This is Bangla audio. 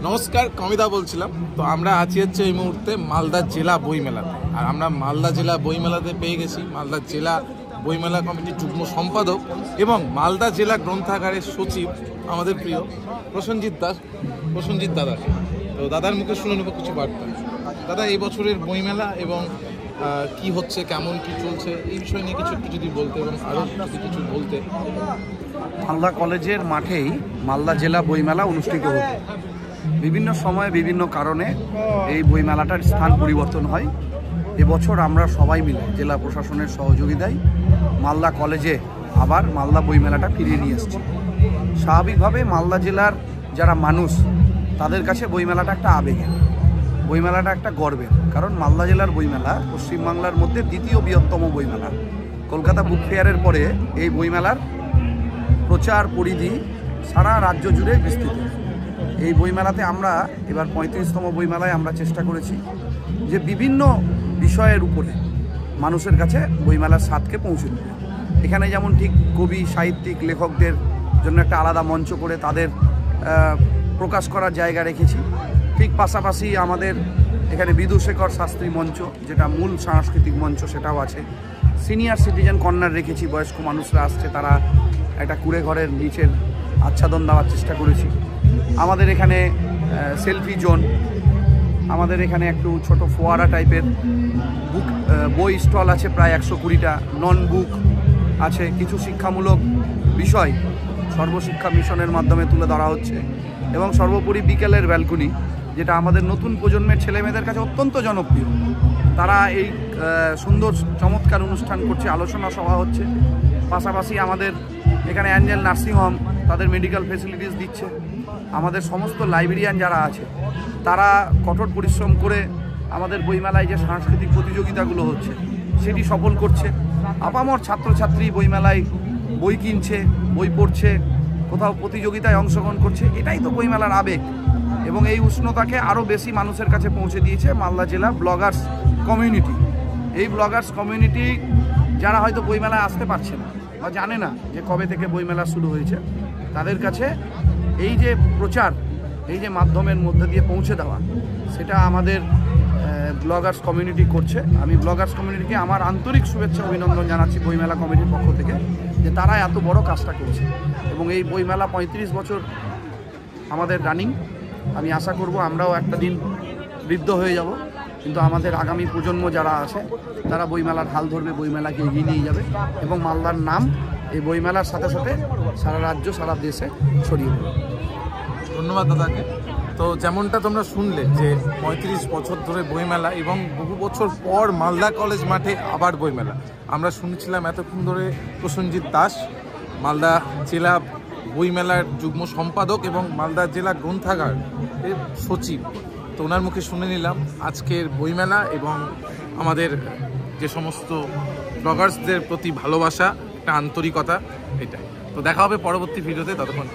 নমস্কার, কমিদা বলছিলাম। তো আমরা আছি হচ্ছে এই মুহূর্তে মালদা জেলা বইমেলাতে। আর আমরা মালদা জেলা বইমেলাতে পেয়ে গেছি মালদা জেলা বইমেলা কমিটির যুগ্ম সম্পাদক এবং মালদা জেলা গ্রন্থাগারের সচিব আমাদের প্রিয় প্রসেনজিৎ দাদাকে। তো দাদার মুখে শুনে নেব কিছু বার্তা। দাদা, এই বছরের বইমেলা এবং কি হচ্ছে, কেমন কি চলছে, এই বিষয় নিয়ে কিছু একটু যদি বলতে এবং আরও যদি কিছু বলতে। মালদা কলেজের মাঠেই মালদা জেলা বইমেলা অনুষ্ঠিত হতো। বিভিন্ন সময়ে বিভিন্ন কারণে এই বইমেলাটার স্থান পরিবর্তন হয়। এবছর আমরা সবাই মিলে জেলা প্রশাসনের সহযোগিতায় মালদা কলেজে আবার মালদা বইমেলাটা ফিরিয়ে নিয়ে এসেছি। স্বাভাবিকভাবে মালদা জেলার যারা মানুষ তাদের কাছে বইমেলাটা একটা আবেগের, বইমেলাটা একটা গর্বের। কারণ মালদা জেলার বইমেলা পশ্চিমবাংলার মধ্যে দ্বিতীয় বৃহত্তম বইমেলা। কলকাতা বুক ফেয়ারের পরে এই বইমেলার প্রচার পরিধি সারা রাজ্য জুড়ে বিস্তৃত। এই বইমেলাতে আমরা এবার 35তম বইমেলায় আমরা চেষ্টা করেছি যে বিভিন্ন বিষয়ের উপরে মানুষের কাছে বইমেলার স্বাদকে পৌঁছে দেবে। এখানে যেমন ঠিক কবি, সাহিত্যিক, লেখকদের জন্য একটা আলাদা মঞ্চ করে তাদের প্রকাশ করার জায়গা রেখেছি। ঠিক পাশাপাশি আমাদের এখানে বিদুশেখর শাস্ত্রী মঞ্চ, যেটা মূল সাংস্কৃতিক মঞ্চ, সেটাও আছে। সিনিয়র সিটিজেন কর্নার রেখেছি, বয়স্ক মানুষরা আসছে, তারা একটা কুড়ে ঘরের নিচের আচ্ছাদন দেওয়ার চেষ্টা করেছি। আমাদের এখানে সেলফি জোন, আমাদের এখানে একটু ছোট ফোয়ারা টাইপের বুক বই স্টল আছে প্রায় 120টা, নন বুক আছে। কিছু শিক্ষামূলক বিষয় সর্বশিক্ষা মিশনের মাধ্যমে তুলে ধরা হচ্ছে। এবং সর্বোপরি বিকেলের ব্যালকনি, যেটা আমাদের নতুন প্রজন্মের ছেলেমেয়েদের কাছে অত্যন্ত জনপ্রিয়। তারা এই সুন্দর চমৎকার অনুষ্ঠান করছে, আলোচনা সভা হচ্ছে। পাশাপাশি আমাদের এখানে অ্যাঞ্জেল নার্সিংহোম তাদের মেডিকেল ফেসিলিটিস দিচ্ছে। আমাদের সমস্ত লাইব্রেরিয়ান যারা আছে তারা কঠোর পরিশ্রম করে আমাদের বইমেলায় যে সাংস্কৃতিক প্রতিযোগিতাগুলো হচ্ছে সেটি সফল করছে। আপামর ছাত্রছাত্রী বইমেলায় বই কিনছে, বই পড়ছে, কোথাও প্রতিযোগিতায় অংশগ্রহণ করছে। এটাই তো বইমেলার আবেগ। এবং এই উষ্ণতাকে আরও বেশি মানুষের কাছে পৌঁছে দিয়েছে মালদা জেলা ব্লগার্স কমিউনিটি। এই ব্লগার্স কমিউনিটি যারা হয়তো বইমেলায় আসতে পারছে না বা জানে না যে কবে থেকে বইমেলা শুরু হয়েছে, তাদের কাছে এই যে প্রচার, এই যে মাধ্যমের মধ্যে দিয়ে পৌঁছে দেওয়া, সেটা আমাদের ব্লগার্স কমিউনিটি করছে। আমি ব্লগার্স কমিউনিটিকে আমার আন্তরিক শুভেচ্ছা অভিনন্দন জানাচ্ছি বইমেলা কমিটির পক্ষ থেকে, যে তারা এত বড় কাজটা করছে। এবং এই বইমেলা 35 বছর আমাদের রানিং। আমি আশা করব আমরাও একটা দিন বৃদ্ধ হয়ে যাব, কিন্তু আমাদের আগামী প্রজন্ম যারা আছে তারা বইমেলার হাল ধরবে, বইমেলাকে এগিয়ে নিয়ে যাবে এবং মালদার নাম এই বইমেলার সাথে সাথে সারা রাজ্য, সারা দেশে ছড়িয়ে দেবে। ধন্যবাদ দাদাকে। তো যেমনটা তোমরা শুনলে যে 35 বছর ধরে বইমেলা এবং বহু বছর পর মালদা কলেজ মাঠে আবার বইমেলা। আমরা শুনছিলাম এতক্ষণ ধরে প্রসেনজিৎ দাস, মালদা জেলা বইমেলার যুগ্ম সম্পাদক এবং মালদা জেলা গ্রন্থাগার এর সচিব। তো ওনার মুখে শুনে নিলাম আজকের বইমেলা এবং আমাদের যে সমস্ত ব্লগার্সদের প্রতি ভালোবাসা, একটা আন্তরিকতা, এটাই। তো দেখা হবে পরবর্তী ভিডিওতে। ততক্ষণ